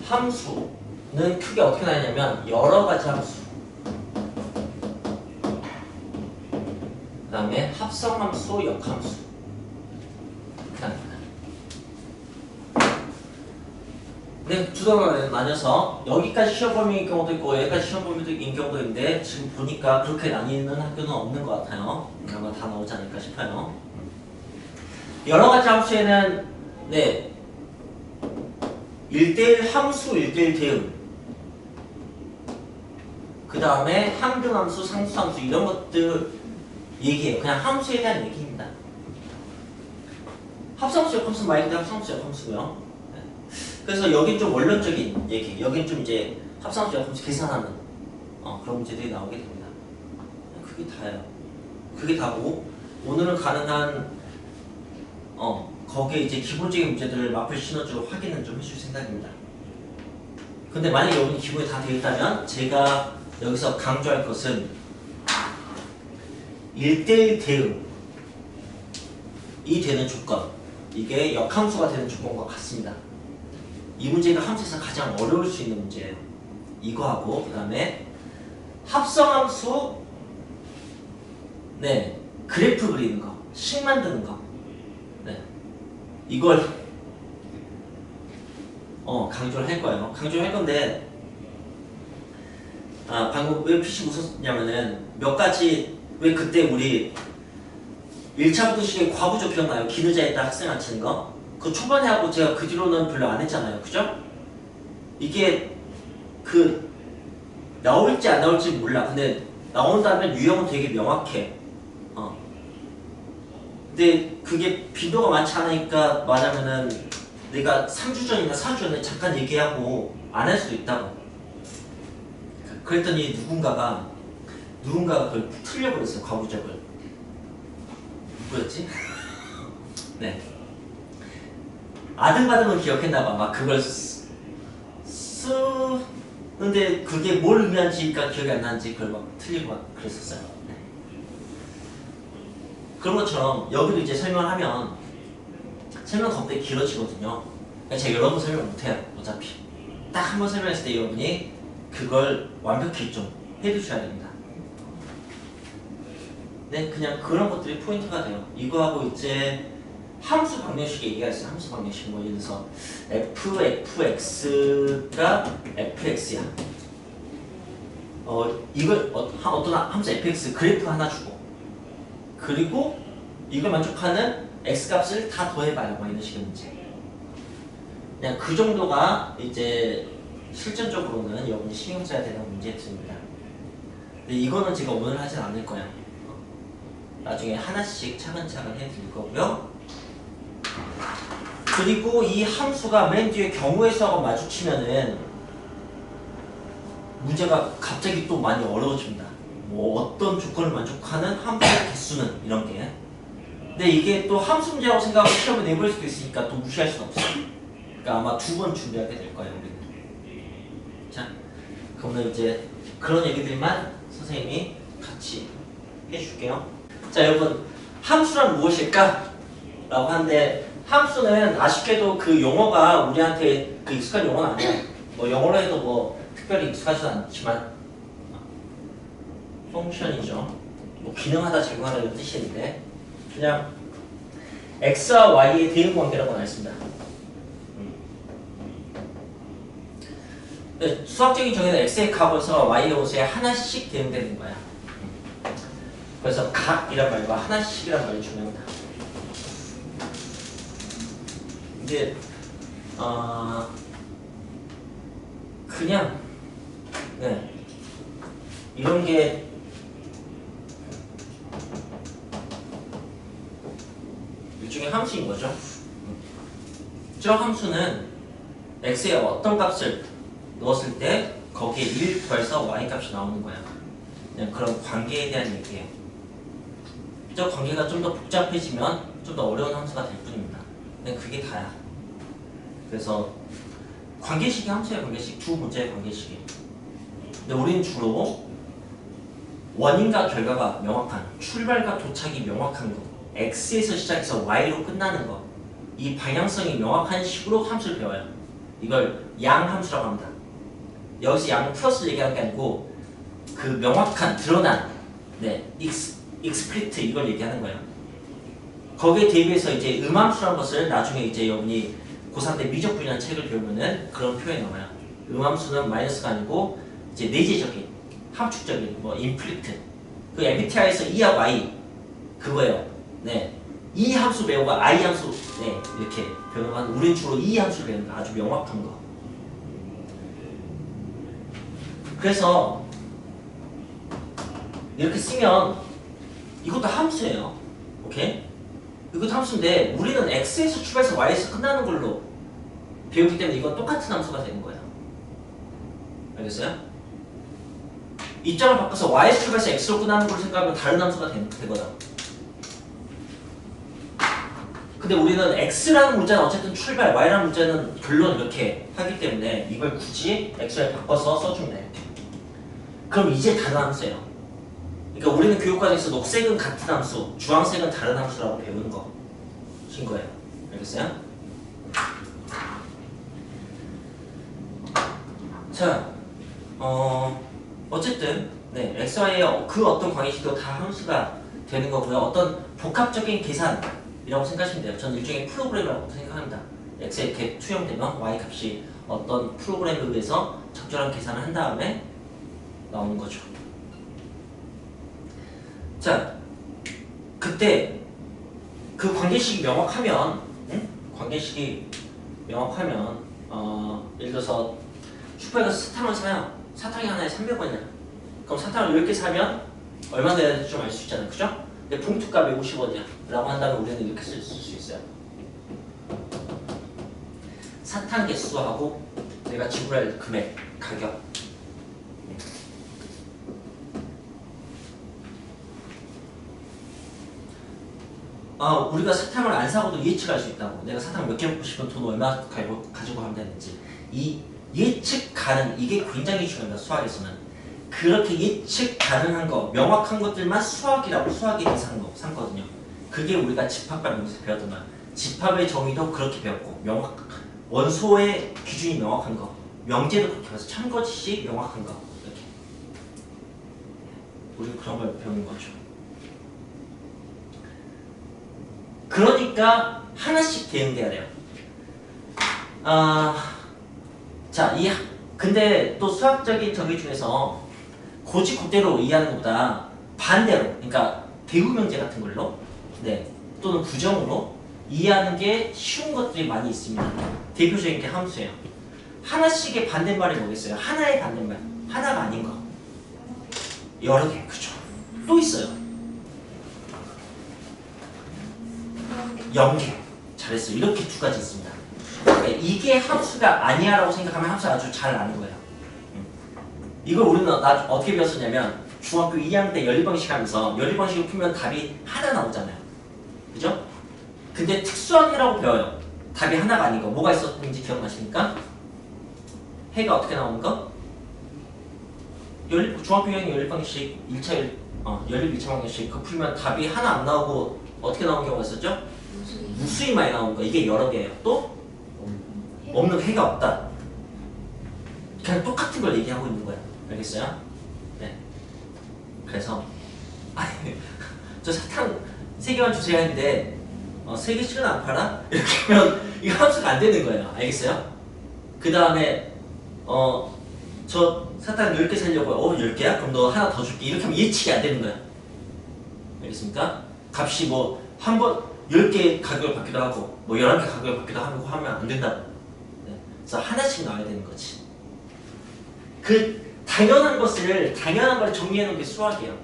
함수는 크게 어떻게 나뉘냐면 여러 가지 함수, 그 다음에 합성함수, 역함수 이렇게 나뉩니다. 네, 주도로 나뉘어서 여기까지 시험 범위인 경우도 있고 여기까지 시험 범위인 경우도 있는데 지금 보니까 그렇게 나뉘는 학교는 없는 것 같아요. 아마 다 나오지 않을까 싶어요. 여러 가지 함수에는 네 1대1 함수, 1대1 대응, 그 다음에 항등함수, 상수함수 이런 것들 얘기해요. 그냥 함수에 대한 얘기입니다. 합성함수, 역함수 말 그대로 합성함수, 역함수고요. 네. 그래서 여긴 좀 원론적인 얘기, 여긴 좀 이제 합성함수, 역함수 계산하는 그런 문제들이 나오게 됩니다. 그게 다예요. 그게 다고 오늘은 가능한 거기에 이제 기본적인 문제들을 마플 시너지로 확인을 좀 해줄 생각입니다. 근데 만약에 여러분이 기본이 다 되어 있다면 제가 여기서 강조할 것은 1대1 대응이 되는 조건, 이게 역함수가 되는 조건과 같습니다. 이 문제가 함수에서 가장 어려울 수 있는 문제예요. 이거하고 그 다음에 합성함수, 네 그래프 그리는 거, 식 만드는 거, 네 이걸 강조를 할 거예요. 강조를 할 건데 방금 왜 PC 웃었냐면은 몇 가지, 왜 그때 우리 1차부터 시계 과부조 기억나요? 기르자에다 학생 앉히는 거? 그 초반에 하고 제가 그 뒤로는 별로 안 했잖아요. 그죠? 이게 나올지 안 나올지 몰라. 근데 나온다면 유형은 되게 명확해. 근데 그게 빈도가 많지 않으니까 말하면은 내가 3주 전이나 4주 전에 잠깐 얘기하고 안 할 수도 있다고. 그랬더니 누군가가 그걸 틀려버렸어요. 과부적을. 누구였지? 네. 아등바등은 기억했나봐. 막 그걸 쓰는데 그게 뭘 의미한지가 기억이 안 나는지 그걸 막 틀리고 막 그랬었어요. 네. 그런 것처럼 여기도 이제 설명을 하면 설명 겁나 길어지거든요. 제가 여러 번 설명 못해요. 어차피 딱 한 번 설명했을 때 여러분이 그걸 완벽히 좀 해두셔야 됩니다. 네, 그냥 그런 것들이 포인트가 돼요. 이거하고 이제 함수 방정식 얘기가 있어요. 함수 방정식 뭐 예를 들어서 fx가 fx야. 이걸 어떤 함수 fx 그래프 하나 주고, 그리고 이걸 만족하는 x 값을 다 더해봐요. 뭐 이런 식의 문제. 그냥 그 정도가 이제 실전적으로는 여러분이 신경 써야 되는 문제들입니다. 근데 이거는 제가 오늘 하진 않을 거예요. 나중에 하나씩 차근차근 해드릴 거고요. 그리고 이 함수가 맨 뒤에 경우의 수하고 마주치면은 문제가 갑자기 또 많이 어려워집니다. 뭐 어떤 조건을 만족하는 함수의 개수는 이런 게. 근데 이게 또 함수 문제라고 생각하고 시험에 내볼 수도 있으니까 또 무시할 수는 없어요. 그러니까 아마 2번 준비하게 될 거예요, 우리는. 자, 그러면 이제 그런 얘기들만 선생님이 같이 해줄게요. 자, 여러분, 함수란 무엇일까? 라고 하는데, 함수는 아쉽게도 그 용어가 우리한테 그 익숙한 용어는 아니에요. 뭐 영어로 해도 뭐 특별히 익숙하지도 않지만 펑션이죠. 뭐 기능하다, 작용하다 이런 뜻인데 그냥 x와 y의 대응 관계라고 나왔습니다. 네, 수학적인 정의는 x의 값에서 y의 옷에 하나씩 대응되는 거야. 그래서 각이란 말과 하나씩이란 말이 중요합니다. 이제 그냥 네 이런 게 일종의 함수인 거죠. 저 함수는 x의 어떤 값을 넣었을 때 거기에 1 더해서 y 값이 나오는 거야. 그냥 그런 관계에 대한 얘기예요. 저 관계가 좀 더 복잡해지면 좀 더 어려운 함수가 될 뿐입니다. 그냥 그게 다야. 그래서 관계식이 함수의 관계식, 두 문제의 관계식이에요. 근데 우리는 주로 원인과 결과가 명확한, 출발과 도착이 명확한 거, x에서 시작해서 y로 끝나는 거, 이 방향성이 명확한 식으로 함수를 배워요. 이걸 양함수라고 합니다. 여기서 양 플러스를 얘기하는 게 아니고 그 명확한 드러난 익스플리트 이걸 얘기하는 거예요. 거기에 대비해서 이제 음함수라는 것을 나중에 이제 여러분이 고3 때 미적분이라는 책을 배우면은 그런 표현이 나와요. 음함수는 마이너스가 아니고 이제 내재적인 함축적인 뭐 인플리트 그 MBTI에서 E하고 I 그거예요. 네, E 함수 배우고 I 함수 이렇게 배우는 건 우린 주로 E 함수를 배우는 거 아주 명확한 거. 그래서 이렇게 쓰면 이것도 함수예요. 오케이? 이것도 함수인데 우리는 x에서 출발해서 y에서 끝나는 걸로 배우기 때문에 이건 똑같은 함수가 되는 거예요. 알겠어요? 입장을 바꿔서 y에서 출발해서 x로 끝나는 걸 생각하면 다른 함수가 되거든. 근데 우리는 x라는 문자는 어쨌든 출발, y라는 문자는 결론 이렇게 하기 때문에 이걸 굳이 x를 바꿔서 써주면 돼요. 그럼 이제 다른 함수예요. 그러니까 우리는 교육과정에서 녹색은 같은 함수, 주황색은 다른 함수라고 배우는 것인 거예요. 알겠어요? 자, 어쨌든 x, y의 그 어떤 관계식도 다 함수가 되는 거고요. 어떤 복합적인 계산이라고 생각하시면 돼요. 저는 일종의 프로그램이라고 생각합니다. x에 이렇게 투영되면 y 값이 어떤 프로그램에 의해서 적절한 계산을 한 다음에 나오는 거죠. 자, 그때 그 관계식이 명확하면, 관계식이 명확하면, 예를 들어서 슈퍼에 가서 사탕을 사요. 사탕이 하나에 300원이야. 그럼 사탕을 10개 사면 얼마 내야 될지 좀 알 수 있잖아요. 그죠? 근데 봉투값이 50원이야. 라고 한다면 우리는 이렇게 쓸 수 있어요. 사탕 개수하고 내가 지불할 금액, 가격. 우리가 사탕을 안 사고도 예측할 수 있다고. 내가 사탕 몇 개 먹고 싶으면 돈 얼마 가지고 가면 되는지. 이 예측 가능, 이게 굉장히 중요합니다. 수학에서는. 그렇게 예측 가능한 거, 명확한 것들만 수학이라고 수학에 삼거든요. 그게 우리가 집합과 명에서 배웠던 거야. 집합의 정의도 그렇게 배웠고, 원소의 기준이 명확한 거, 명제도 그렇게 배워서 참거짓이 명확한 거, 이렇게. 우리가 그런 걸 배우는 거죠. 그러니까 하나씩 대응돼야 돼요. 자, 근데 또 수학적인 정의 중에서 고지고대로 이해하는 것보다 반대로, 그러니까 대우명제 같은 걸로, 또는 부정으로 이해하는 게 쉬운 것들이 많이 있습니다. 대표적인 게 함수예요. 하나씩의 반대말이 뭐겠어요? 하나의 반대말, 하나가 아닌 거. 여러 개, 그죠? 또 있어요. 연계. 잘했어요. 이렇게 두 가지 있습니다. 그러니까 이게 함수가 아니야 라고 생각하면 함수 아주 잘 아는 거예요. 이걸 우리는 어떻게 배웠었냐면 중학교 2학년 때 연립방식 하면서 연립방식을 풀면 답이 하나 나오잖아요. 그죠? 근데 특수한 해라고 배워요. 답이 하나가 아닌 거. 뭐가 있었는지 기억나십니까? 해가 어떻게 나오는 거? 중학교 2학년 연립방식 1차 연립 2차 방정식 그거 풀면 답이 하나 안 나오고 어떻게 나오는 경우가 있었죠? 무수히 많이 나오는 거. 이게 여러 개예요. 또 없는 해가 없다. 그냥 똑같은 걸 얘기하고 있는 거예요. 알겠어요? 네. 그래서 저 사탕 3개만 주세요 했는데 3개씩은 안 팔아? 이렇게 하면 이거 함수가 안 되는 거예요. 알겠어요? 그 다음에 저 사탕 10개 살려고 10개야? 그럼 너 하나 더 줄게. 이렇게 하면 예측이 안 되는 거야. 알겠습니까? 값이 뭐 한 번 10개 가격을 받기도 하고 뭐 11개 가격을 받기도 하고 하면 안 된다고. 그래서 하나씩 나와야 되는 거지. 그 당연한 걸 정리해 놓은 게 수학이에요.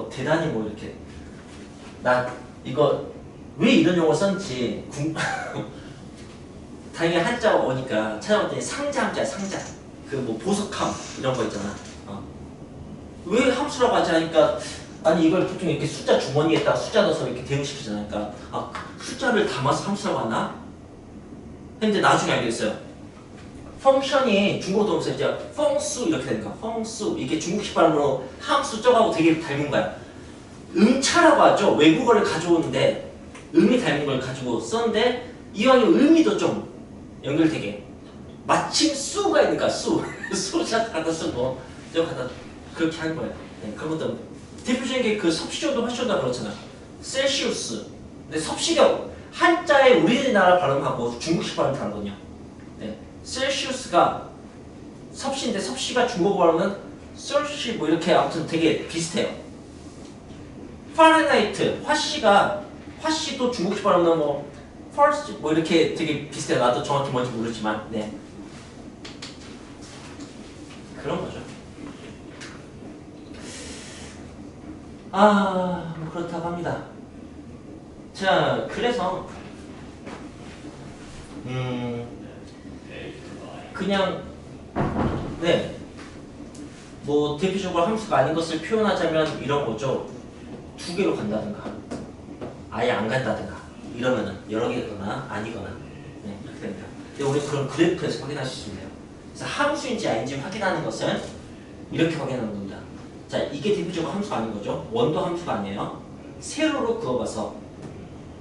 대단히 뭐 이렇게 나 이거 왜 이런 용어 썼는지 당연히 한자가 오니까 찾아봤더니 상자 그 뭐 보석함 이런 거 있잖아. 왜 함수라고 하지 하니까 아니 이걸 보통 이렇게 숫자 주머니에다가 숫자 넣어서 이렇게 대응시키잖아. 그러니까 숫자를 담아서 함수라고 하나? 근데 나중에 알게 됐어요. 펑션이 중국어 들어오면서 이제 펑수 이렇게 되니까 펑수 이게 중국식 발음으로 함수 저하고 되게 닮은 거야. 음차라고 하죠. 외국어를 가져오는데 음이 닮은 걸 가지고 썼는데 이왕이면 의미도 좀 연결되게. 마침 수가 있으니까 수 갖다 쓰고 저 갖다 그렇게 한 거예요. 네, 그런 것도 대표적인 게 그 섭씨온도 화씨온도 그렇잖아. 셀시우스. 근데 섭씨가 한자에 우리나라 발음하고 중국식 발음 다르거든요. 네, 셀시우스가 섭씨인데 섭씨가 중국어 발음은 셀시 뭐 이렇게 아무튼 되게 비슷해요. 파렌하이트 화씨도 중국식 발음은 뭐 퍼스트 뭐 이렇게 되게 비슷해요. 나도 정확히 뭔지 모르지만 네. 그런 거죠. 뭐 그렇다고 합니다. 자, 그래서 그냥 네, 뭐 대표적으로 함수가 아닌 것을 표현하자면 이런 거죠. 두 개로 간다든가, 아예 안 간다든가, 이러면은 여러 개거나 아니거나, 네, 이렇게 됩니다. 근데 우리 그런 그래프에서 확인하실 수 있네요. 그래서 함수인지 아닌지 확인하는 것은 이렇게 확인하는 겁니다. 자, 이게 대표적으로 함수가 아닌 거죠. 원도 함수가 아니에요. 세로로 그어봐서,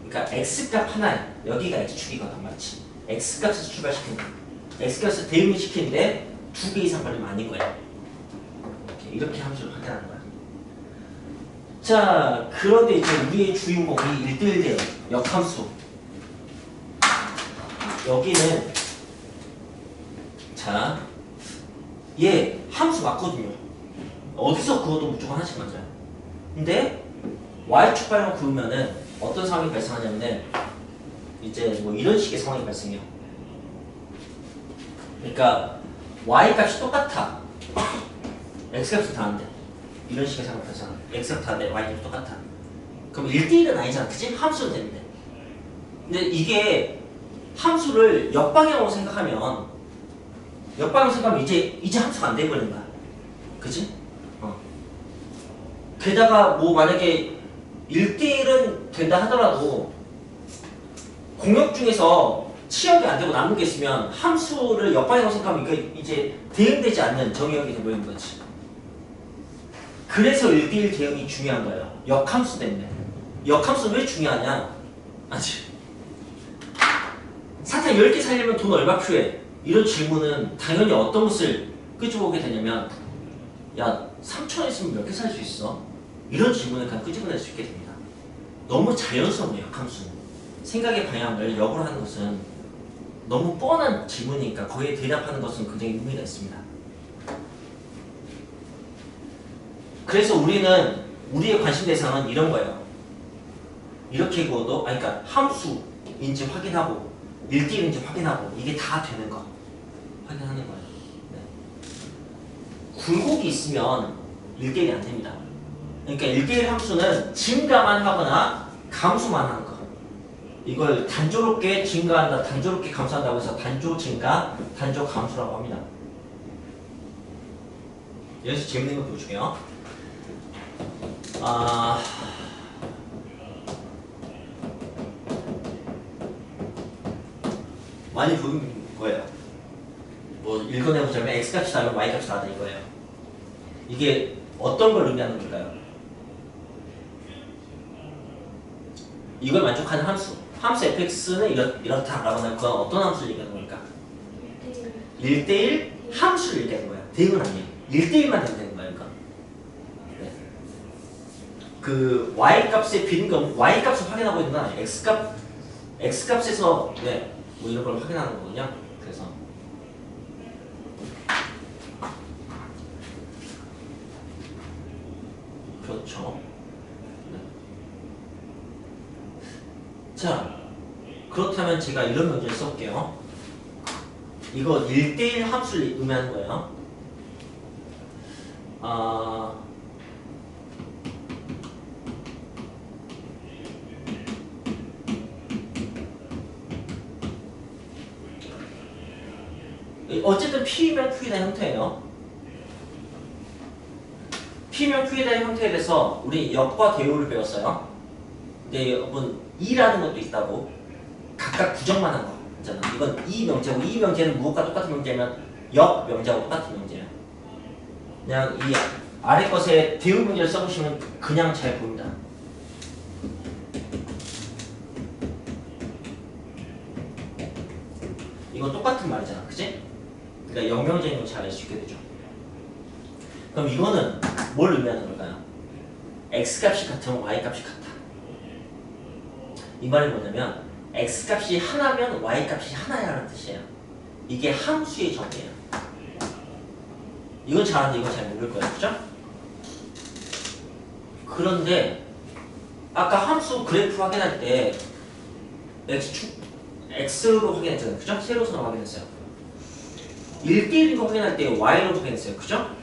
그러니까 x값 하나에 여기가 x축이거든, 마치 x값에서 출발시키는 거예요. x값에서 대응을 시키는데 두 개 이상 걸리면 아닌 거예요. 이렇게 함수를 확인하는 거예요. 자, 그런데 이제 우리의 주인공이 1대1 대응, 역함수. 여기는 자, 얘 함수 맞거든요. 어디서 그어도 무조건 하나씩 맞아요. 근데 y축 방향 그으면은 어떤 상황이 발생하냐면은 이제 뭐 이런 식의 상황이 발생해요. 그러니까 y값이 똑같아. x값이 다른데 이런 식의 상황이 발생하. x값 다른데 y값이 똑같아. 그럼 1대1은 아니잖아, 그치? 함수는 되는데. 근데 이게 함수를 역방향으로 생각하면 이제 함수가 안 돼버리는 거야. 그치? 게다가 뭐 만약에 1대1은 된다 하더라도 공역 중에서 치역이 안 되고 남은 게 있으면 함수를 역방향으로 생각하면 이게 이제 대응되지 않는 정의역이 되버리는 거지. 그래서 1대1 대응이 중요한 거예요. 역함수 때문에. 역함수는 왜 중요하냐? 사탕 10개 살려면 돈 얼마 필요해? 이런 질문은 당연히 어떤 것을 끄집어보게 되냐면, 야, 3,000원 있으면 몇 개 살 수 있어? 이런 질문을 그냥 끄집어낼 수 있게 됩니다. 너무 자연스러워요, 역함수는. 생각의 방향을 역으로 하는 것은 너무 뻔한 질문이니까 거기에 대답하는 것은 굉장히 의미가 있습니다. 그래서 우리는 우리의 관심 대상은 이런 거예요. 이렇게 그어도, 그러니까 함수인지 확인하고 1대1인지 확인하고 이게 다 되는 거 확인하는 거예요. 네. 굴곡이 있으면 1대1이 안 됩니다. 그러니까 1대1 함수는 증가만 하거나 감소만 하는 거. 이걸 단조롭게 증가한다, 단조롭게 감소한다고 해서 단조 증가, 단조 감소라고 합니다. 여기서 재밌는 거 보여줄게요. 많이 보인 거예요. 뭐 읽어내보자면 x값이 다르면 y값이 다르다 이거예요. 이게 어떤 걸 의미하는 걸까요? 이걸 만족하는 함수. 함수 fx는 이렇다라고 하면 그건 어떤 함수를 얘기하는 겁니까? 1대1 함수를 얘기하는 거야. 대응은 아니에요. 1대1만 되는 거예요. 그러니까. 네. 그 y값의 빈금, y값을 확인하고 있는 건 아니에요. x값에서 네, 뭐 이런 걸 확인하는 거거든요. 그래서 그렇죠. 네. 자, 그렇다면 제가 이런 문제를 써볼게요. 이거 1대1 함수를 의미하는 거예요. 어쨌든 P면 Q이다 형태예요. P면 Q이다 형태에 대해서 우리 역과 대우를 배웠어요. 근데 여러분 E라는 것도 있다고. 각각 부정만 한 거 있잖아. 이건 E 명제고, E 명제는 무엇과 똑같은 명제면 역 명제하고 똑같은 명제예요. 그냥 이 아래 것에 대우 명제를 써보시면 그냥 잘 보입니다. 이건 똑같은 말이잖아, 그치? 그러니까 영명적인 걸 잘 알 수 있게 되죠. 그럼 이거는 뭘 의미하는 걸까요? x값이 같으면 y값이 같아. 이 말이 뭐냐면 x값이 하나면 y값이 하나야라는 뜻이에요. 이게 함수의 정의예요. 이건 잘 아는데 이건 잘 모를 거예요, 그죠? 그런데 아까 함수 그래프 확인할 때 x로 확인했잖아요, 그죠? 세로선으로 확인했어요. 1대1인 거 확인할 때 y로 확인했어요, 그죠?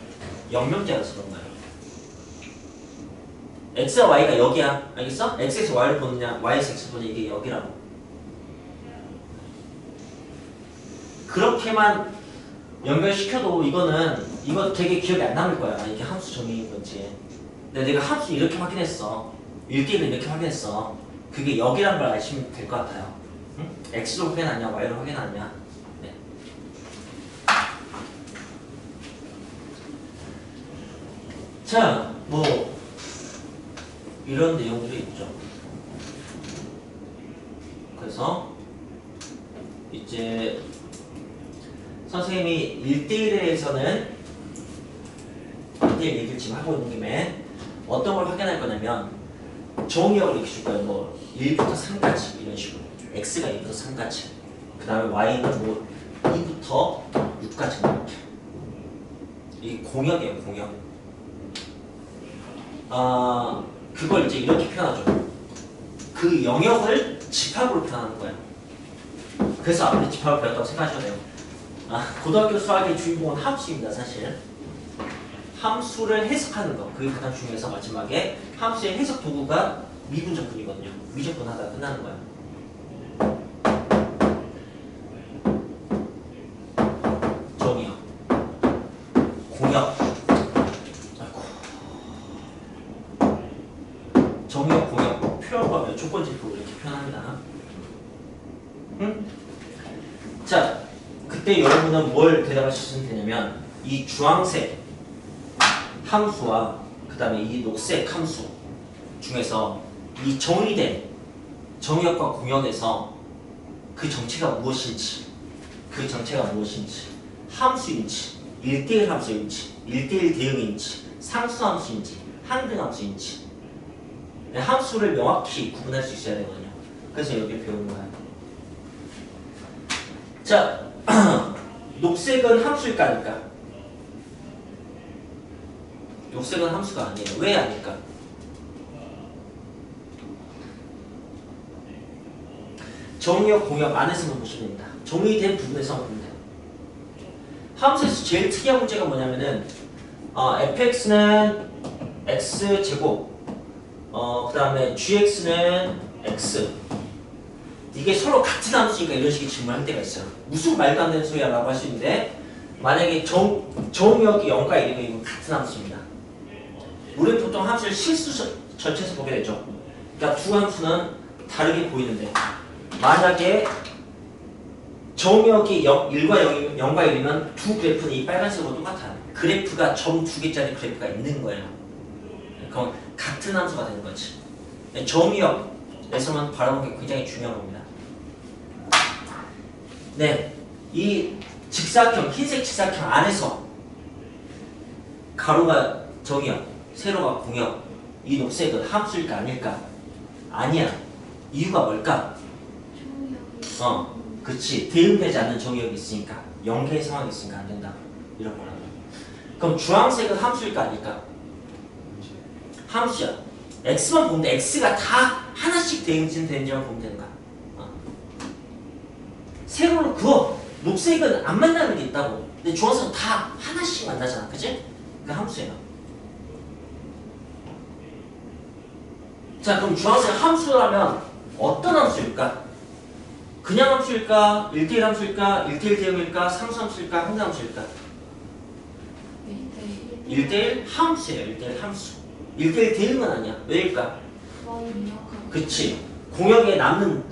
영명제라서 그런 거예요. x와 y가 여기야, 알겠어? x에서 y를 보느냐, y에서 x를 보느냐, 이게 여기라고. 그렇게만 연결시켜도 이거 되게 기억이 안 남을 거야. 이게 함수 정의인 건지. 근데 내가 함수 이렇게 확인했어. 1대1을 이렇게 확인했어. 그게 여기란 걸 아시면 될 것 같아요. 응? x로 확인하냐, y로 확인하냐. 네. 자, 뭐 이런 내용들이 있죠. 그래서 이제 선생님이 1대1에서는 1대1 얘기를 지금 하고 있는 김에 어떤 걸 확인할 거냐면 정의역을 이렇게 줄 거예요. 뭐 1부터 3까지 이런 식으로. x가 1부터 3까지. 그 다음에 y는 뭐 2부터 6까지 이렇게. 이게 공역이에요, 공역. 그걸 이제 이렇게 표현하죠. 그 영역을 집합으로 표현하는 거예요. 그래서 앞에 집합을 배웠다고 생각하셔도 돼요. 고등학교 수학의 주인공은 함수입니다, 사실. 함수를 해석하는 거, 그게 가장 중요해서 마지막에 함수의 해석 도구가 미분적분이거든요. 미적분 하다가 끝나는 거예요. 정의역, 공역, 정의역, 공역, 표현과 조건지표 이렇게 표현합니다. 응? 자, 그때 여러분은 뭘 대답하시면 되냐면 이 주황색 함수와 그 다음에 이 녹색 함수 중에서 이 정의된 정의역과 공역에서 그 정체가 무엇인지, 함수인지, 1대1 함수인지, 1대1 대응인지, 상수함수인지, 항등함수인지, 함수를 명확히 구분할 수 있어야 되거든요. 그래서 여기 배우는 거예요. 자, 녹색은 함수일까 아닐까? 녹색은 함수가 아니에요. 왜 아닐까? 정의역, 공역 안에서만 보시면 됩니다. 정의된 부분에서만 보면 돼요. 함수에서 제일 특이한 문제가 뭐냐면은 fx는 x제곱, 그 다음에 gx는 x. 이게 서로 같은 함수니까 이런 식의 질문을 할 때가 있어요. 무슨 말도 안 되는 소리야 라고 할 수 있는데, 만약에 정의역이 0과 1이면 이건 같은 함수입니다. 우리는 보통 함수를 실수 전체에서 보게 되죠. 그러니까 두 함수는 다르게 보이는데, 만약에 정의역이 1과 0이면 두 그래프는 이 빨간색으로 똑같아요. 그래프가 점 두 개짜리 그래프가 있는 거예요. 그럼 같은 함수가 되는 거지. 정의역에서만 바라보는 게 굉장히 중요한 겁니다. 네, 이 직사각형, 흰색 직사각형 안에서 가로가 정의역, 세로가 공역, 이 녹색은 함수일까 아닐까? 아니야. 이유가 뭘까? 그치. 대응되지 않는 정의역이 있으니까, 연계의 상황이 있으니까 안 된다. 이런 거라고. 그럼 주황색은 함수일까 아닐까? 함수야. x만 보면 돼. x가 다 하나씩 되는지만 보면 되는 거야. 세로를 그어. 녹색은 안 만나는 게 있다고. 근데 주황색은 다 하나씩 만나잖아. 그치? 그게 함수예요. 자, 그럼 주황색 함수라면 어떤 함수일까? 그냥 함수일까? 1대1 함수일까? 1대1 대응일까? 상수함수일까? 항등함수일까? 1대1 함수예요. 1대1 함수. 1대1 대응은 아니야. 왜일까? 그치. 공역에 남는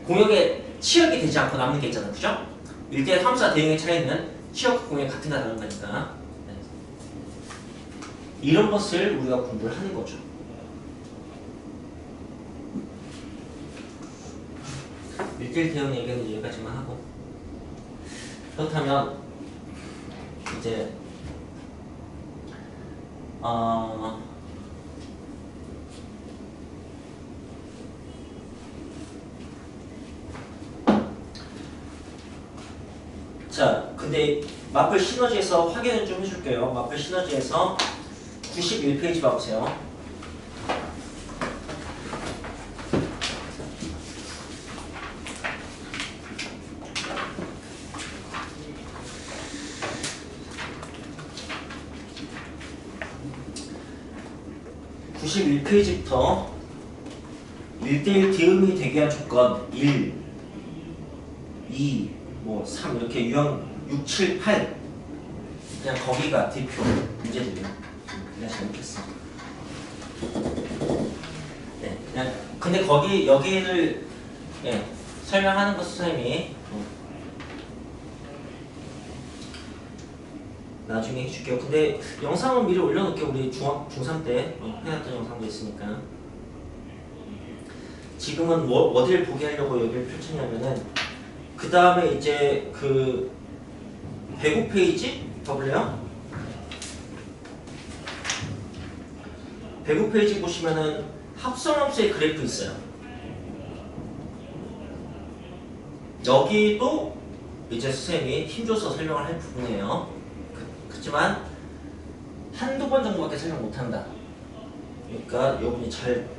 공역에 치역이 되지 않고 남는 게 있잖아. 그죠? 1대1 함수와 대응의 차이는 치역과 공역이 같은 다른 거니까. 네. 이런 것을 우리가 공부를 하는 거죠. 일대일 대응 얘기는 여기까지만 하고 그렇다면 이제 자, 근데 마플 시너지에서 확인을 좀 해줄게요. 마플 시너지에서 91페이지 봐보세요. (91페이지부터) 1대1 디음이 되게 한 조건 1, 2, 3 이렇게 유형 6, 7, 8 그냥 거기가 대표 문제들이에요. 그냥 잘못했어. 네, 그냥 근데 거기 여기를 설명하는 거 선생님이 나중에 해줄게요. 근데 영상은 미리 올려놓을게요. 우리 중3 때 해놨던 영상도 있으니까. 지금은 어디를 보게 하려고 여기를 펼쳤냐면은 그 다음에 이제 그 105페이지 봐볼래요? 105페이지 보시면은 합성함수의 그래프 있어요. 여기도 이제 선생님이 힘줘서 설명을 할 부분이에요. 그렇지만 한두 번 정도밖에 설명 못한다. 그러니까 여러분이 잘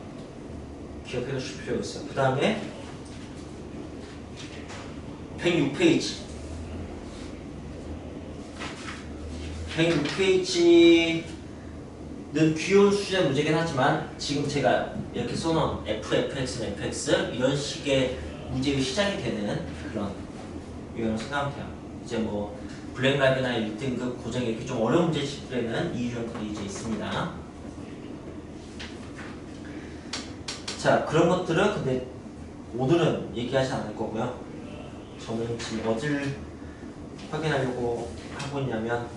기억해 두실 필요가 있어요. 그 다음에 106페이지 106페이지는 귀여운 수제 문제긴 하지만 지금 제가 이렇게 써놓은 F, FX는 FX 이런 식의 문제의 시작이 되는 그런 유형을 생각하면 돼요. 이제 뭐 블랙라이브나 1등급 고정 이렇게 좀 어려운 문제집들에는 이 유형들이 이제 있습니다. 자, 그런 것들은 근데 오늘은 얘기하지 않을 거고요. 저는 지금 어딜 확인하려고 하고 있냐면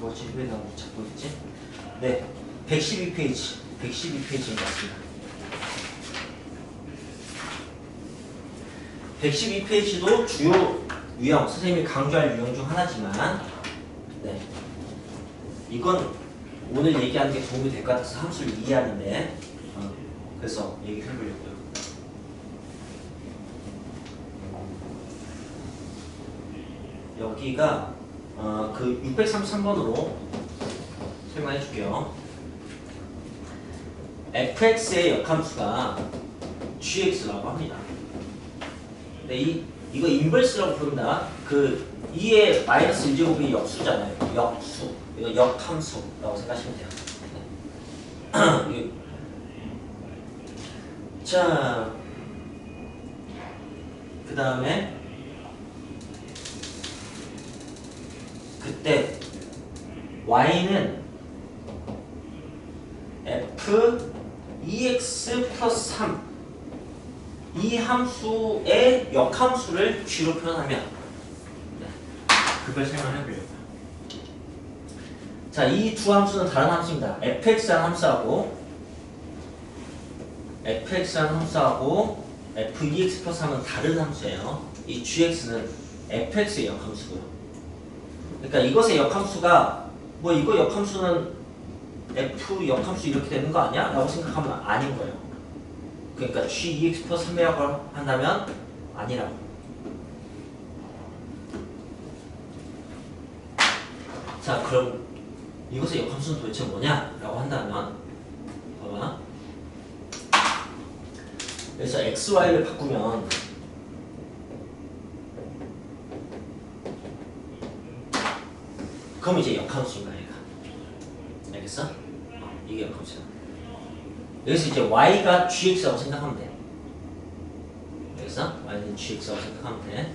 뭐지? 왜 나 못 찾고 있지? 네, 112페이지 112페이지인 것 같습니다. 112페이지도 주요 유형, 선생님이 강조할 유형 중 하나지만 네, 이건 오늘 얘기하는 게 도움이 될 것 같아서 함수를 이해하는데 그래서 얘기를 해보려고요. 여기가 그 633번으로 설명해 줄게요. fx의 역함수가 gx라고 합니다. 근데 이거 인버스라고 부른다. 그 2의 마이너스 1제곱이 역수잖아요. 역수. 이거 역함수라고 생각하시면 돼요. 자, 그 다음에 그때 y는 f 2x 플러스 3 이 함수의 역함수를 g로 표현하면 그걸 설명해 보려고요. 자, 이 두 함수는 다른 함수입니다. fx라는 함수하고 f2x 플러스 3은 다른 함수예요. 이 gx는 fx의 역함수고요. 그러니까 이것의 역함수가 뭐 이거 역함수는 f 역함수 이렇게 되는 거 아니야? 라고 생각하면 아닌 거예요. 그러니까 g2x 플러스 3이라고 한다면 아니라고. 자, 그럼 이것의 역함수는 도대체 뭐냐? 라고 한다면 봐봐. 그래서 xy를 바꾸면 그럼 이제 역함수인 거야, 얘가. 알겠어? 이게 역함수야. 여기서 이제 y가 gx라고 생각하면 돼. 알겠어? y는 gx라고 생각하면 돼.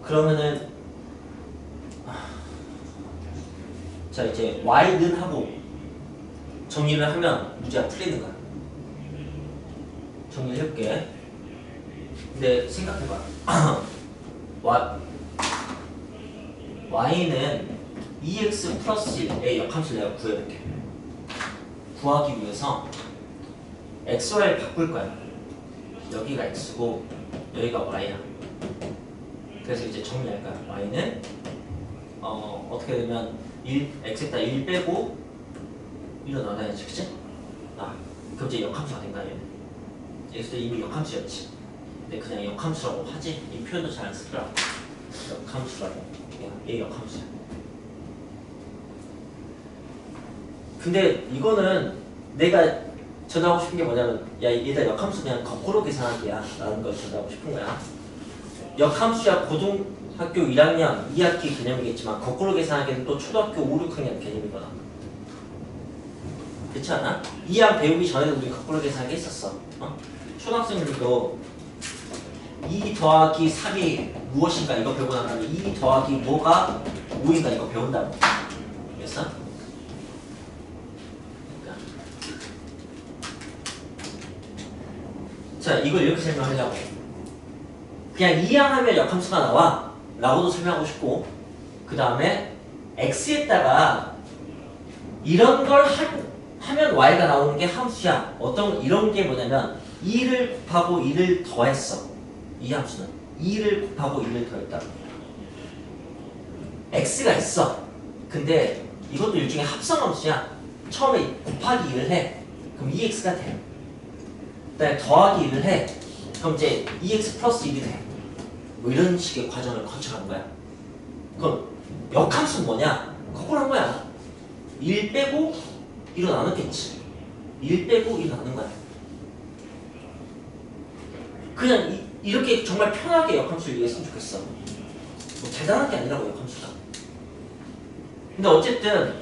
그러면은 자 이제 y는 하고 정리를 하면 문제가 풀리는 거야. 정리를 해볼게. 근데 생각해봐. y는 2x 플러스 1의 역함수를 내가 구해볼게. 구하기 위해서 xy를 바꿀 거야. 여기가 x고 여기가 y야. 그래서 이제 정리할 거야. y는 어떻게 되면 x에다 1 빼고 1로 나눠야지, 그치? 그럼 이제 역함수가 된다 얘는. 여기서 이미 역함수였지. 근데 그냥 역함수라고 하지. 이 표현도 잘 안 쓰더라. 역함수라고. 얘 역함수야. 근데 이거는 내가 전하고 싶은 게 뭐냐면 야 얘들 역함수 그냥 거꾸로 계산하기야 라는 걸 전하고 싶은 거야. 역함수야 고등학교 1학년 2학기 개념이겠지만 거꾸로 계산하기는 또 초등학교 5, 6학년 개념이거든. 그렇지 않아? 이항 배우기 전에도 우리 거꾸로 계산하기 했었어. 초등학생들도 2 더하기 3이 무엇인가 이거 배우고 난 다음에 2 더하기 뭐가 5인가 이거 배운다고. 그랬어? 그러니까. 자 이걸 이렇게 설명하려고. 그냥 이항하면 역함수가 나와 라고도 설명하고 싶고, 그 다음에 x에다가 이런 걸 하면 y가 나오는 게 함수야. 이런 게 뭐냐면 2를 곱하고 2를 더했어. 이 함수는 2를 곱하고 2를 더했다. x가 있어. 근데 이것도 일종의 합성함수야. 처음에 곱하기 2를 해. 그럼 2x가 돼. 그다음에 더하기 2를 해. 그럼 이제 2x 플러스 1이 돼. 뭐 이런 식의 과정을 거쳐가는 거야. 그럼 역함수는 뭐냐? 거꾸로 한 거야. 1 빼고 1로 나눴겠지. 1 빼고 1로 나눈 거야. 그냥 이렇게 정말 편하게 역함수를 이해했으면 좋겠어. 뭐 대단한 게 아니라고 역함수가. 근데 어쨌든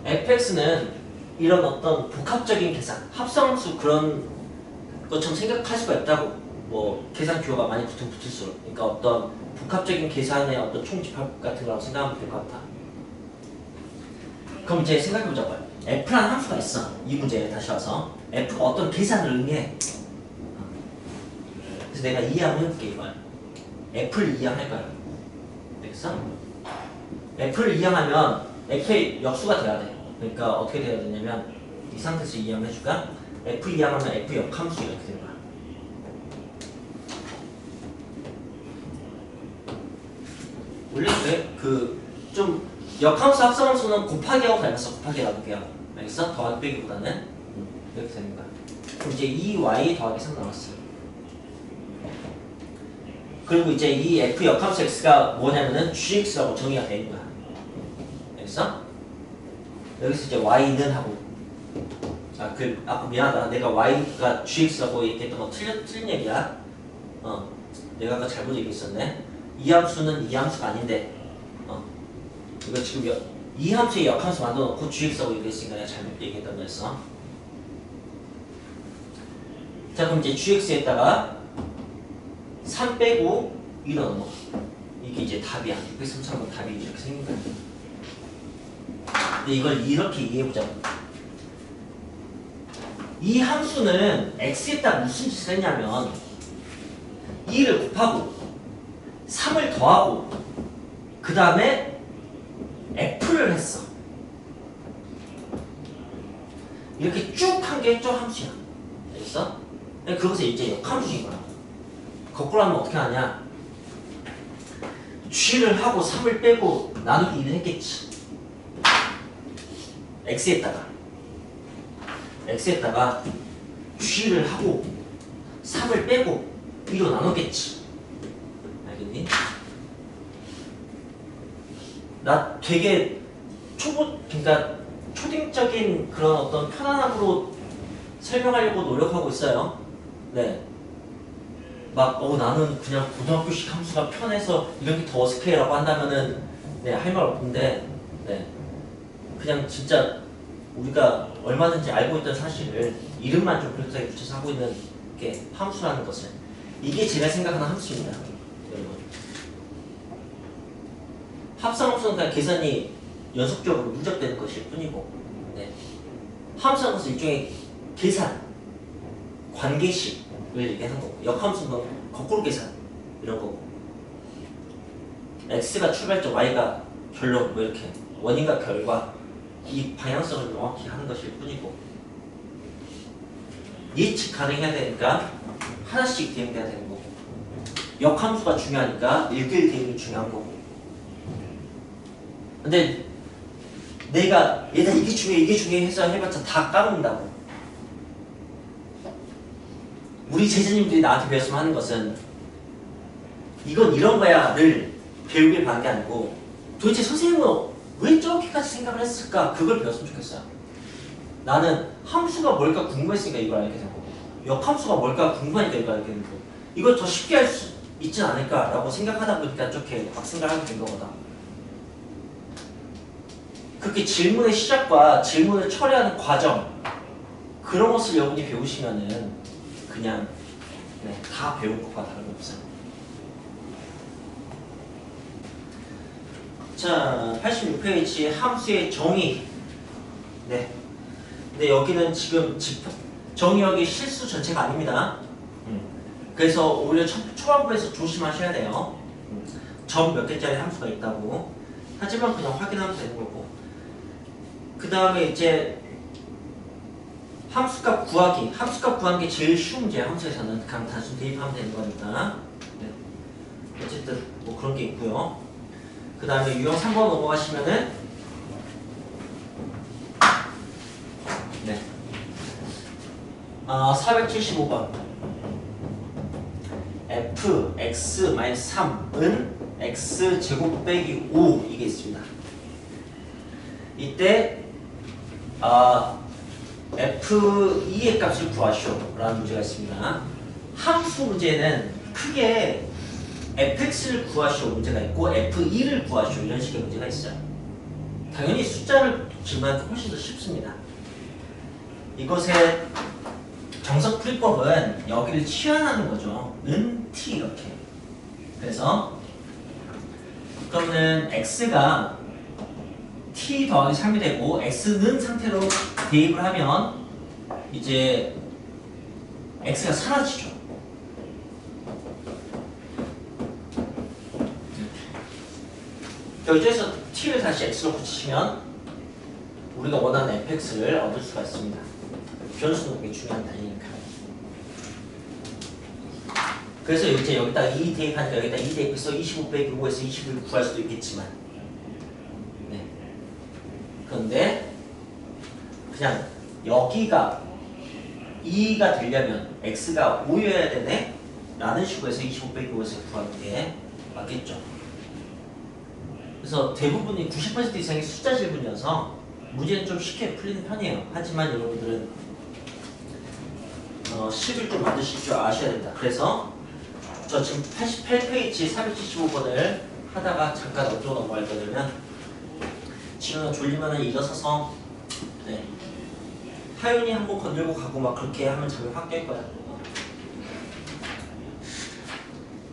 fx는 이런 어떤 복합적인 계산, 합성함수 그런 것처럼 생각할 수가 있다고. 뭐 계산 기호가 많이 붙을수록. 그러니까 어떤 복합적인 계산의 어떤 총집합 같은 거라고 생각하면 될 것 같아. 그럼 이제 생각해보자고요. f라는 함수가 있어. 이 문제에 다시 와서 f가 어떤 계산을 의미해. 그래서 내가 이해하고 해볼게 이걸. f를 이해할 거야. 알겠어? f를 이해하면 f의 역수가 돼야 돼. 그러니까 어떻게 돼야 되냐면 이 상태에서 이해를 해줄까? f 이해하면 f 역함수 이렇게 되는 거야. 원래 좀 역함수 합성함수는 곱하기하고 닮았어. 곱하기 나누기야. 알겠어? 더하기 빼기보다는 이렇게 되는 거야. 그럼 이제 2y 더하기 3 나왔어. 그리고 이제 이 f 역함수 x가 뭐냐면은 gx라고 정의가 되는 거야. 알겠어? 여기서 이제 y는 하고 아까 미안하다. 내가 y가 gx라고 얘기했던 거 틀린 얘기야. 내가 아까 잘못 얘기했었네. 이 함수는 이 함수가 아닌데 이거 지금 이 함수의 역함수 만들어놓고 gx라고 얘기했으니까 내가 잘못 얘기했던 거였어. 자 그럼 이제 gx에다가 3 빼고 1을 넣어. 이게 이제 답이야. 633번 답이 이렇게 생긴 거야. 근데 이걸 이렇게 이해해보자고. 이 함수는 x에다 무슨 짓을 했냐면 2를 곱하고 3을 더하고 그 다음에 f를 했어. 이렇게 쭉 한 게 쭉 함수야. 알겠어? 그것에 이제 역함수인 거야. 거꾸로 하면 어떻게 하냐? g를 하고 3을 빼고 나누기 1을 했겠지. x에다가 g를 하고 3을 빼고 2로 나눴겠지. 알겠니? 나 되게 그러니까 초딩적인 그런 어떤 편안함으로 설명하려고 노력하고 있어요. 네. 나는 그냥 고등학교식 함수가 편해서 이런 게 더 어색해라고 한다면은 네, 할 말 없는데 네. 그냥 진짜 우리가 얼마든지 알고 있던 사실을 이름만 좀 그렇게 붙여서 하고 있는 게 함수라는 것을 이게 제가 생각하는 함수입니다. 여러분. 합성함수는 그냥 계산이 연속적으로 누적되는 것일 뿐이고, 네. 함수함수는 일종의 계산, 관계식을 얘기하는 거고, 역함수는 거꾸로 계산 이런 거고, x가 출발점, y가 결론, 뭐 이렇게 원인과 결과 이 방향성을 명확히 하는 것일 뿐이고, 예측 가능해야 되니까 하나씩 대응돼야 되는 거고, 역함수가 중요하니까 1대1 대응이 중요한 거고. 근데 내가 얘들아 이게 중요해 해서 해봤자 다 까먹는다고. 우리 제자님들이 나한테 배웠으면 하는 것은 이건 이런 거야를 배우길 바란 게 아니고, 도대체 선생님은 왜 저렇게까지 생각을 했을까? 그걸 배웠으면 좋겠어요. 나는 함수가 뭘까 궁금했으니까 이걸 알게 된 거고, 역함수가 뭘까 궁금하니까 이걸 알게 된 거고, 이걸 더 쉽게 할 수 있지 않을까라고 생각하다 보니까 저렇게 막 생각하게 된 거거든. 그렇게 질문의 시작과 질문을 처리하는 과정, 그런 것을 여러분이 배우시면은 그냥 네, 다 배운 것과 다름없어요. 자, 86페이지 함수의 정의. 네. 근데 여기는 지금 정의역이 실수 전체가 아닙니다. 그래서 오히려 초반부에서 조심하셔야 돼요. 점 몇 개짜리 함수가 있다고. 하지만 그냥 확인하면 되는 거고. 그 다음에 이제 함수값 구하기. 함수값 구하는 게 제일 쉬운 문제예요. 함수에서는 그냥 단순 대입하면 되는 거니까. 네. 어쨌든 뭐 그런 게 있고요. 그 다음에 유형 3번 넘어가시면은 네. 475번 fx-3은 x제곱 빼기 5 이게 있습니다. 이때 f2의 값을 구하시오 라는 문제가 있습니다. 함수 문제는 크게 fx를 구하시오 문제가 있고 f2를 구하시오 이런 식의 문제가 있어요. 당연히 숫자를 질문하기 훨씬 더 쉽습니다. 이것의 정석 풀이법은 여기를 치환하는 거죠. 은 t 이렇게. 그래서 그러면 x가 t 더하기 3이 되고 x는 상태로 대입을 하면 이제 x가 사라지죠. 여기에서 t를 다시 x로 붙이시면 우리가 원하는 fx를 얻을 수가 있습니다. 변수는 그게 중요한 단위니까. 그래서 이제 여기다 2 대입하니까 여기다 2 대입해서 25 빼기 5에서 20을 구할 수도 있겠지만, 네. 그런데 그냥 여기가 2가 되려면 x가 5여야 되네? 라는 식으로 해서 25 빼기 5에서 구하는 게 맞겠죠. 그래서 대부분이 90% 이상이 숫자 질문이어서 문제는 좀 쉽게 풀리는 편이에요. 하지만 여러분들은 식을 좀 만드실 줄 아셔야 됩니다. 그래서 저 지금 88페이지 475번을 하다가 잠깐 어디로 넘어갈 거냐면, 지금 졸리면 일어서서 네. 하윤이 한번 건들고 가고 막 그렇게 하면 잠이 확 깰 거야.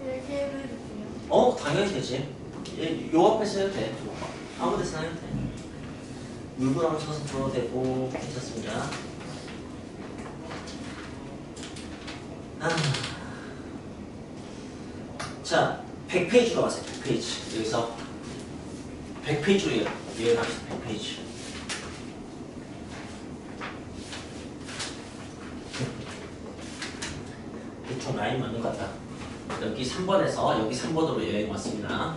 이렇게 해도 돼요? 당연히 되지. 요 앞에서 해도 돼. 아무 데서나 해도 돼. 물구나무 쳐서 들어도 되고 괜찮습니다. 자, 100페이지로 가세요. 100페이지. 여기서 100페이지로 예언합시다. 100페이지. 대충 라인 맞는 것 같다. 여기 3번에서 여기 3번으로 여행 왔습니다.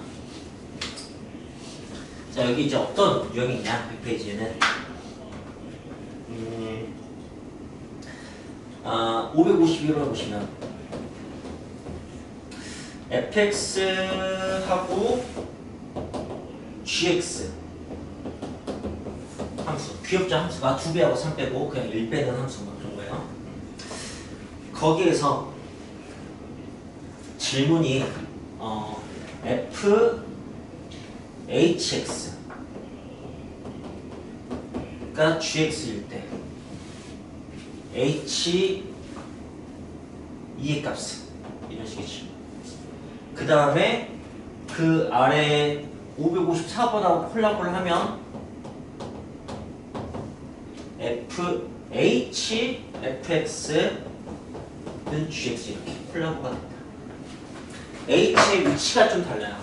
자, 여기 이제 어떤 유형이냐, 100페이지에는 551을 보시면 fx하고 gx 함수, 귀엽죠? 함수가 2배하고 3 빼고 그냥 1 빼는 함수 뭐 그런 거예요. 거기에서 질문이 f hx가 gx일 때 h 2의 값은 이런 식이지. 그 다음에 그 아래 554번하고 콜라보를 하면 fx는 gx 이렇게 콜라보가 된다. h의 위치가 좀 달라요.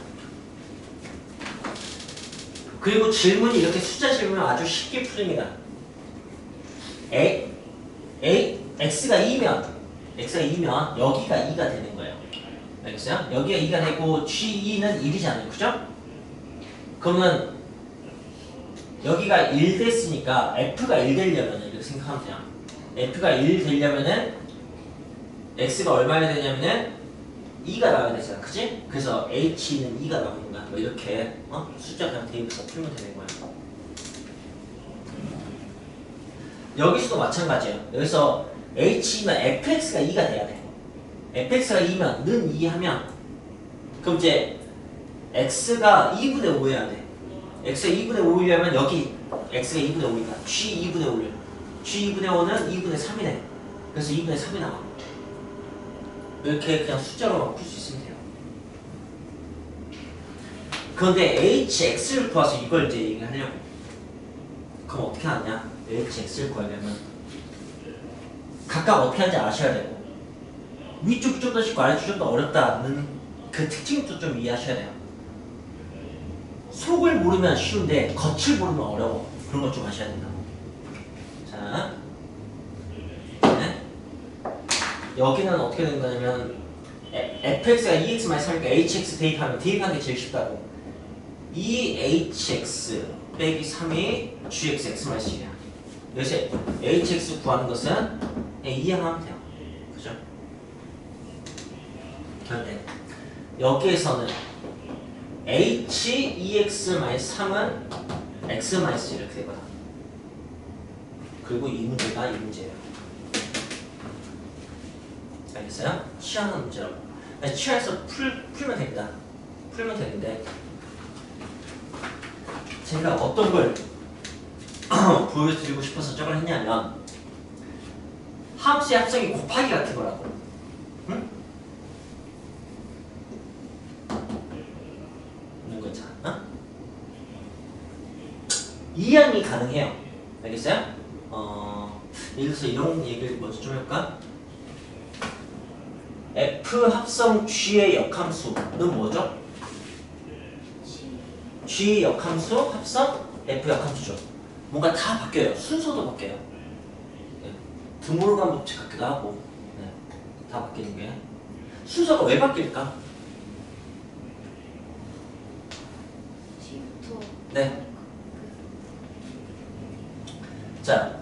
그리고 질문이 이렇게 숫자 질문은 아주 쉽게 풀립니다. x가 2면 여기가 2가 되는 거예요. 알겠어요? 여기가 2가 되고 g2는 1이잖아요. 그죠? 그러면 여기가 1 됐으니까 f가 1 되려면 이렇게 생각하면 돼요. f가 1 되려면은 x가 얼마나 되냐면은 2가 나와야 되잖아. 그치? 그래서 h는 2가 나오는 거야. 뭐 이렇게 숫자 그냥 대입해서 풀면 되는 거야. 여기서도 마찬가지예요. 여기서 h면 fx가 2가 돼야 돼. fx가 2면 는 2 하면 그럼 이제 x가 2분의 5 해야 돼. x가 2분의 5이려면 여기 x가 2분의 5니까 g 2분의 5를 g 2분의 5는 2분의 3이네. 그래서 2분의 3이 나와. 이렇게 그냥 숫자로 풀 수 있으면 돼요. 그런데 hx를 구해서 이걸 이제 얘기하려고. 그럼 어떻게 하냐? hx를 구하려면 각각 어떻게 하는지 아셔야 되고 위쪽이 좀 더 쉽고 아래쪽이 좀 더 어렵다는 그 특징도 좀 이해하셔야 돼요. 속을 모르면 쉬운데 겉을 모르면 어려워. 그런 것 좀 아셔야 된다. 자, 네. 여기는 어떻게 되는 거냐면 fx가 2x-3이니까 hx 대입하면 대입하는 게 제일 쉽다고. 2hx 빼기 3이 gx x-1이야. 여기서 hx 구하는 것은 이해하면 돼요. 그죠? 그런데 여기에서는 h 2x-3은 x-1 이렇게 되거든. 그리고 이 문제가 이 문제예요. 알겠어요? 취하는 문제라고. 취해서 풀면 됩니다. 풀면 되는데 제가 어떤 걸 보여드리고 싶어서 저걸 했냐면 함수의 합성이 곱하기 같은 거라고. 응? 이런 거 있잖아. 이해함이 가능해요. 알겠어요? 예를 들어서 이런 얘기를 먼저 좀 해볼까? F 합성 G의 역함수는 뭐죠? G 역함수 합성 F 역함수죠. 뭔가 다 바뀌어요. 순서도 바뀌어요. 네. 드모르간 법칙 같기도 하고. 네. 다 바뀌는 게. 순서가 왜 바뀔까? G부터 네. 자,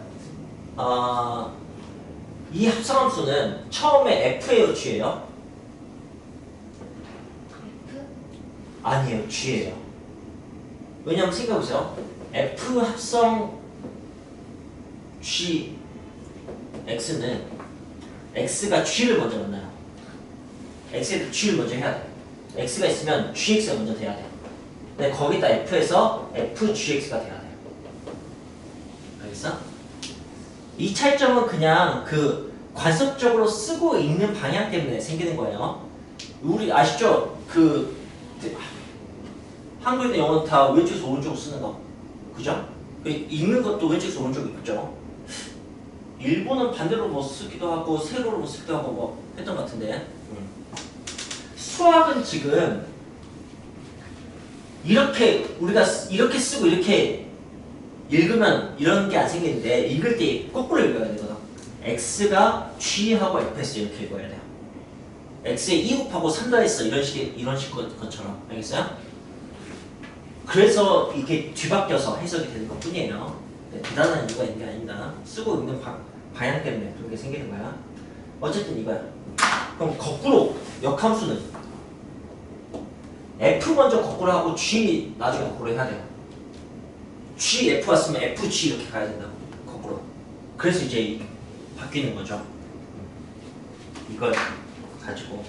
이 합성함수는 처음에 F예요, G예요? F? 아니에요, G예요. 왜냐면 생각해보세요. F 합성 G X는 X가 G를 먼저 만나요. X에도 G를 먼저 해야 돼. X가 있으면 GX가 먼저 돼야 돼. 근데 거기다 F에서 FGX가 돼야 돼. 알겠어? 이 차이점은 그냥 그 관습적으로 쓰고 읽는 방향 때문에 생기는 거예요. 우리 아시죠? 한글이나 영어는 다 왼쪽에서 오른쪽으로 쓰는 거. 그죠? 읽는 것도 왼쪽에서 오른쪽으로 읽죠. 일본은 반대로 뭐 쓰기도 하고 세로로 뭐 쓰기도 하고 뭐 했던 것 같은데. 수학은 지금 이렇게 우리가 이렇게 쓰고 이렇게 읽으면 이런 게 안 생기는데 읽을 때 거꾸로 읽어야 되거든. x가 g하고 fs 이렇게 읽어야 돼요. x에 2 곱하고 3 더했어 이런 식 것처럼. 알겠어요? 그래서 이게 뒤바뀌어서 해석이 되는 것 뿐이에요. 네, 대단한 이유가 있는 게 아닙니다. 쓰고 읽는 방향 때문에 그런 게 생기는 거야. 어쨌든 이거야. 그럼 거꾸로 역함수는 f 먼저 거꾸로 하고 g 나중에 거꾸로 해야 돼요. g f 왔으면 f g 이렇게 가야 된다고. 거꾸로. 그래서 이제 바뀌는 거죠. 이걸 가지고.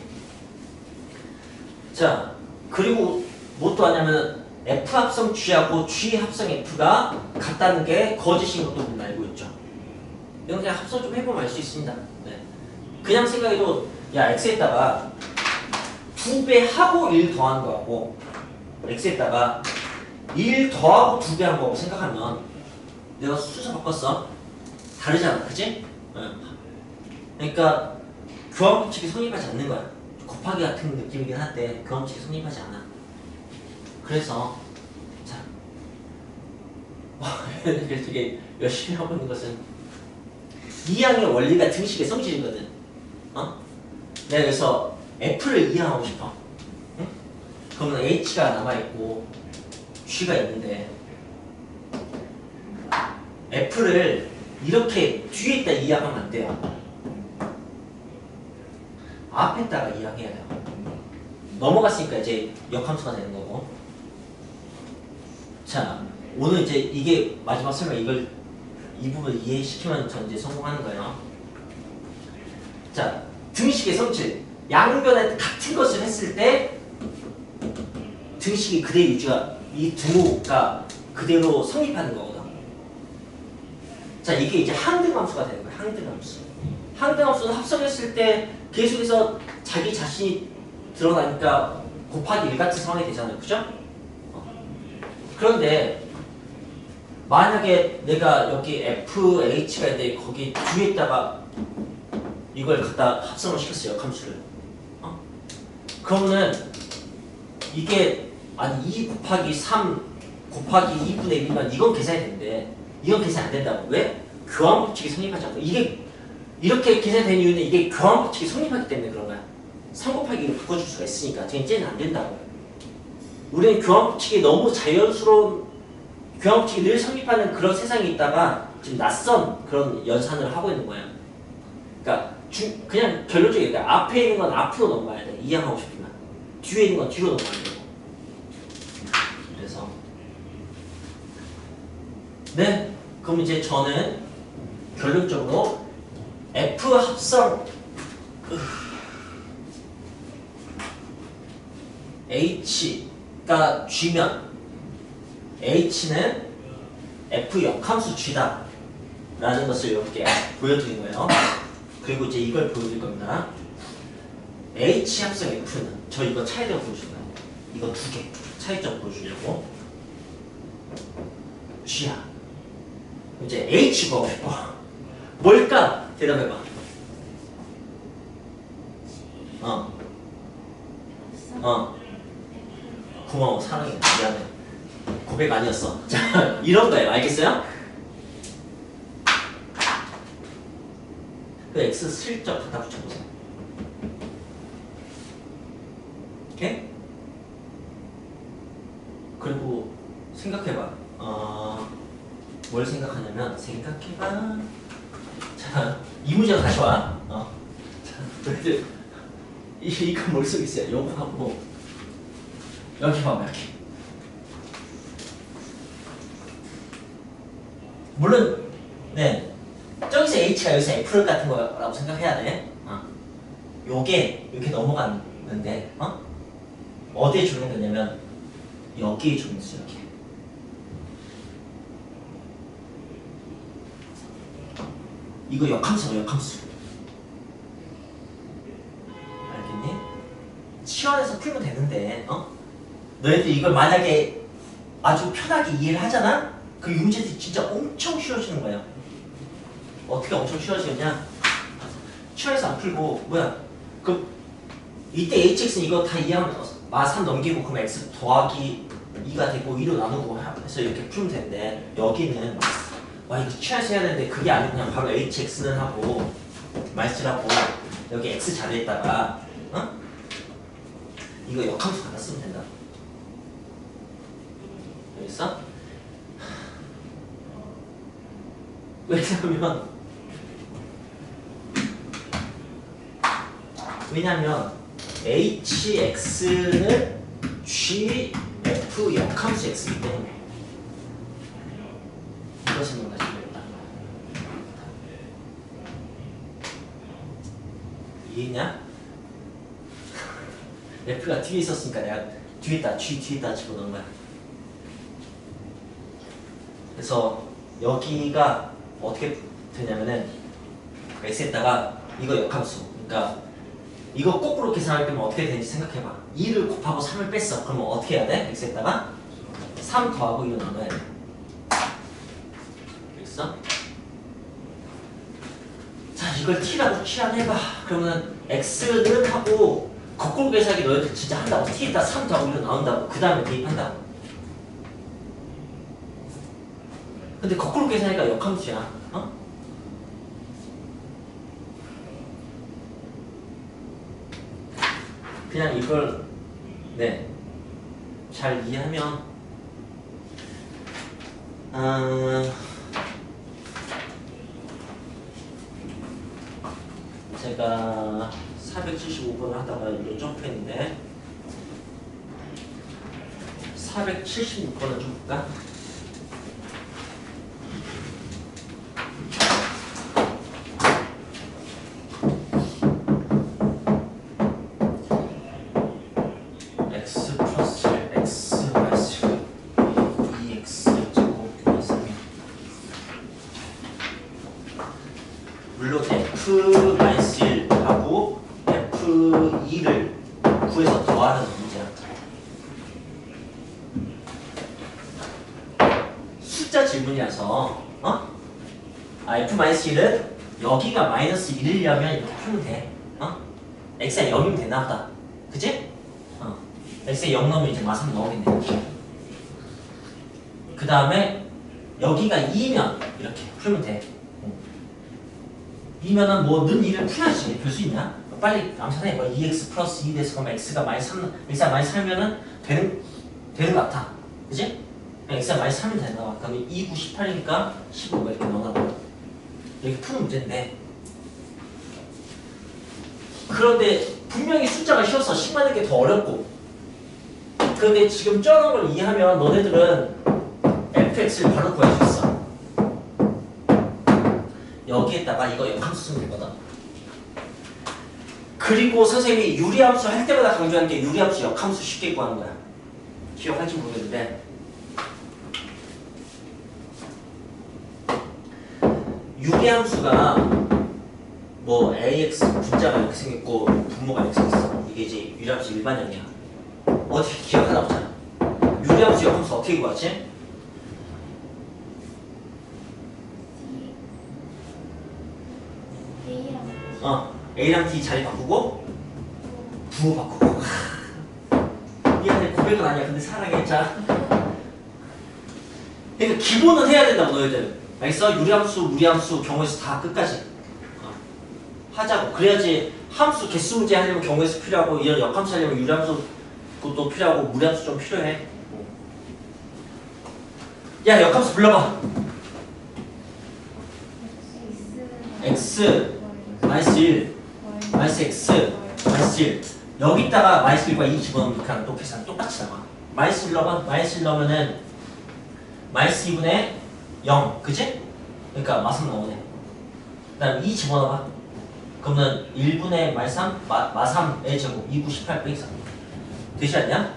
자, 그리고 뭐 또 하냐면 F 합성 G하고 G 합성 F가 같다는 게 거짓인 것도 우리는 알고 있죠. 이건 그냥 합성 좀 해보면 알 수 있습니다. 네. 그냥 생각해도 야 x에다가 2배 하고 1 더하는 거하고 x에다가 1 더하고 2배 한 거하고 생각하면 내가 순서 바꿨어. 다르잖아, 그치? 그러니까 교환법칙이 성립하지 않는 거야. 곱하기 같은 느낌이긴 한데 교환법칙이 성립하지 않아. 그래서 자, 되게 열심히 하고 있는 것은 이 항의 원리가 등식의 성질이거든. 내가 여기서 F를 이해하고 싶어. 응? 그러면 H가 남아있고 G가 있는데 F를 이렇게 뒤에 있다 이항하면 안 돼요. 앞에다가 이항해야 돼요. 넘어갔으니까 이제 역함수가 되는 거고. 자, 오늘 이제 이게 마지막 설명 이 부분을 이해시키면 전 이제 성공하는 거예요. 자, 등식의 성질. 양변에 같은 것을 했을 때 등식이 그대로 유지가 이 등호가 그대로 성립하는 거거든. 자, 이게 이제 항등함수가 되는 거야. 항등함수. 항등함수는 합성했을 때 계속해서 자기 자신이 드러나니까 곱하기 1 같은 상황이 되잖아요. 그죠? 그런데 만약에 내가 여기 FH가 있는데 거기 뒤에다가 이걸 갖다 합성을 시켰어요. 역함수를. 그러면은 이게 아니 2 곱하기 3 곱하기 2분의 1이면 이건 계산이 되는데 이건 계산이 안 된다고. 왜? 교환법칙이 성립하지 않고. 이게 이렇게 계산되는 이유는 이게 교환법칙이 성립하기 때문에 그런 거야. 3 곱하기 1을 바꿔줄 수가 있으니까. 쟤는 안 된다고. 우리는 교환법칙이 너무 자연스러운 교환법칙이 늘 성립하는 그런 세상에 있다가 지금 낯선 그런 연산을 하고 있는 거야. 그러니까 그냥 결론적으로 그러니까 앞에 있는 건 앞으로 넘어가야 돼. 이해하고 싶으면. 뒤에 있는 건 뒤로 넘어가야 되고. 그래서 네, 그럼 이제 저는 결론적으로 F 합성 H가 G면 H는 F 역함수 G다 라는 것을 이렇게 보여드린 거예요. 그리고 이제 이걸 보여드릴 겁니다. H 합성 F는 저 이거 차이점 보여줄 거예요. 이거 두 개 차이점 보여주려고. G야. 이제 H 보고 싶어. 뭘까? 대답해봐. 고마워. 사랑해. 미안해. 고백 아니었어. 자, 이런 거예요. 알겠어요? 그 X 슬쩍 갖다 붙여보세요. 오케이? 그리고 생각해봐. 뭘 생각하냐면 생각해봐. 자, 이 문제가 다시 와. 자, 너희들 이거 머릿속에 있어요. 요거 하고 여기 봐봐. 여기. 물론 네 저기서 H가 여기서 F 같은 거라고 생각해야 돼. 요게 이렇게 넘어갔는데 어디에 적용되냐면 여기에 적용됐어. 이렇게. 이거 역함수야. 역함수. 알겠니? 시원해서 풀면 되는데 너희들 이걸 만약에 아주 편하게 이해를 하잖아? 그 문제들이 진짜 엄청 쉬워지는 거야. 어떻게 엄청 쉬워지느냐? 시원해서 안 풀고 뭐야? 그럼 이때 hx는 이거 다 이해하면 마3 넘기고 그럼 x 더하기 2가 되고 2로 나누고 해서 이렇게 풀면 되는데 여기는 와 이거 취해서 해야 되는데 그게 아니고 그냥 바로 hx는 하고 말쓰라고 여기 x 자리에다가 이거 역함수 갖다 쓰면 된다. 알겠어? 왜냐면 hx는 g f 역함수 x이기 때문에 이거 생각하시면 됩니다. 이해했냐? f가 뒤에 있었으니까 내가 뒤에다 뒤에다 집어넣은 거야. 그래서 여기가 어떻게 되냐면은 x에다가 이거 역함수, 그러니까 이거 거꾸로 계산할 때면 어떻게 되는지 생각해봐. 2를 곱하고 3을 뺐어. 그러면 어떻게 해야 돼? x에다가 3 더하고 2를 나눠야 돼. 됐어? 자, 이걸 t라고 취한해봐. 그러면 x는 하고 거꾸로 계산하기 너희들 진짜 한다고. t에다 3 더하고 2를 나온다고. 그 다음에 대입한다고. 근데 거꾸로 계산하니까 역함수야. 어? 그냥 이걸 네, 잘 이해하면 제가 475번을 하다가 이거 점프했는데 476번을 좀 볼까? x 플러스 x 마이너스 2x 제곱 교환하면 물론 f 마이너스 1하고 f2를 구해서 더하는 문제야. 숫자 질문이라서 f 마이너스 1은 여기가 마이너스 1이려면 이렇게 풀면 돼. x가 0이면 되나 보다. 그치? x에 0 넣으면 이제 마삼 나오겠네. 그 다음에 여기가 2면 이렇게 풀면 돼. 2면은 뭐 는 2를 풀어야지. 별 수 있냐? 빨리 암산해. 2x 플러스 2 돼서 그러면 x가 마이너스 3, x가 마이너스 3이면은 되는 것 같아. 그치? x가 마이너스 3이면 된다. 그러면 2, 9, 18이니까 15가 이렇게 넣어놔. 이렇게 푸는 문제인데. 그런데 분명히 숫자가 쉬워서 10만원 게 더 어렵고. 그런데 지금 저런 걸 이해하면 너네들은 fx를 바로 구할 수 있어. 여기에다가 이거 역함수 쓰면 되거든. 그리고 선생님이 유리함수 할 때마다 강조하는 게 유리함수 역함수 쉽게 구하는 거야. 기억할지 모르겠는데 유리함수가 뭐 ax 분자가 이렇게 생겼고 분모가 이렇게 생겼어. 이게 이제 유리함수 일반형이야. 어떻게 기억하나 보자. 유리함수 역함수 어떻게 구하지? A랑 D 자리 바꾸고 부호 바꾸고. 미안해, 고백은 아니야. 근데 사랑해. 자, 그러니까 기본은 해야 된다고 너희들. 알겠어? 유리함수, 무리함수, 경우에서 다 끝까지 하자고. 그래야지 함수 개수 문제 하려면 경우에서 필요하고 이런 역함수 하려면 유리함수 그것도 필요하고 무리함수 좀 필요해. 야, 역함수 불러봐. x 마이너스 1 마이너스 x 마이너스 1 여기다가 마이너스 1과 2 집어넣으면 그냥 또 계산 똑같이 나와. 마이너스 1 넣어봐. 마이너스 1 넣으면은 마이너스 2분의 0 그치? 그러니까 마삼 나오네. 그 다음 2 집어넣어봐. 그러면 1분의 마이너스 3 마삼의 제곱 2, 9, 18 빼기 3 되지 않냐?